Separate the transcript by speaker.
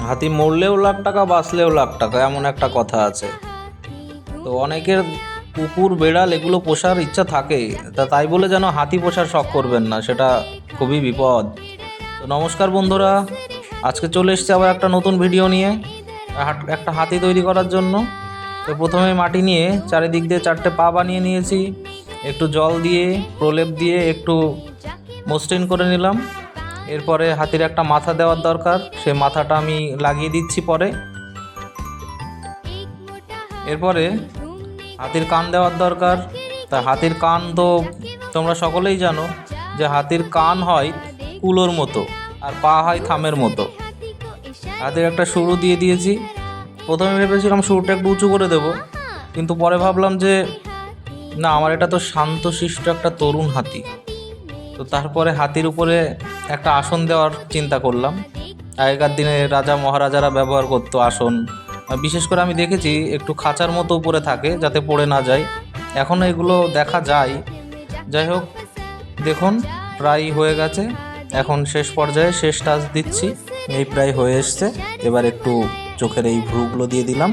Speaker 1: হাতি মরলেও লাখ টাকা, বাঁচলেও লাখ টাকা, এমন একটা কথা আছে। তো অনেকের কুকুর বেড়াল এগুলো পোষার ইচ্ছা থাকে, তাই বলে যেন হাতি পোষার শখ করবেন না, সেটা খুবই বিপদ। তো নমস্কার বন্ধুরা, আজকে চলে এসেছি আবার একটা নতুন ভিডিও নিয়ে, একটা হাতি তৈরি করার জন্য। তো প্রথমে মাটি নিয়ে চারিদিক দিয়ে 4টে পা বানিয়ে নিয়েছি, একটু জল দিয়ে প্রলেপ দিয়ে একটু মসৃণ করে নিলাম। এরপরে হাতির একটা মাথা দেওয়ার দরকার, সেই মাথাটা আমি লাগিয়ে দিচ্ছি পরে। এরপরে হাতির কান দেওয়ার দরকার। তা হাতির কান তো তোমরা সকলেই জানো যে হাতির কান হয় কুলোর মতো আর পা হয় থামের মতো। হাতির একটা শুরু দিয়ে দিয়েছি। প্রথমে ভেবেছিলাম শুরুটা একটু উঁচু করে দেব, কিন্তু পরে ভাবলাম যে না, আমার এটা তো শান্তশিষ্ট একটা তরুণ হাতি, তো তারপরে হাতির উপরে একটা আসন দেওয়ার চিন্তা করলাম। আগেকার দিনে রাজা মহারাজারা ব্যবহার করতো আসন, বিশেষ করে আমি দেখেছি একটু খাঁচার মতো উপরে থাকে যাতে পড়ে না যায়। এখনও এগুলো দেখা যায়। যাই হোক, দেখুন প্রায় হয়ে গেছে। এখন শেষ পর্যায়ে শেষ টাচ দিচ্ছি, এই প্রায় হয়ে এসছে। এবার একটু চোখের এই ভ্রুগুলো দিয়ে দিলাম।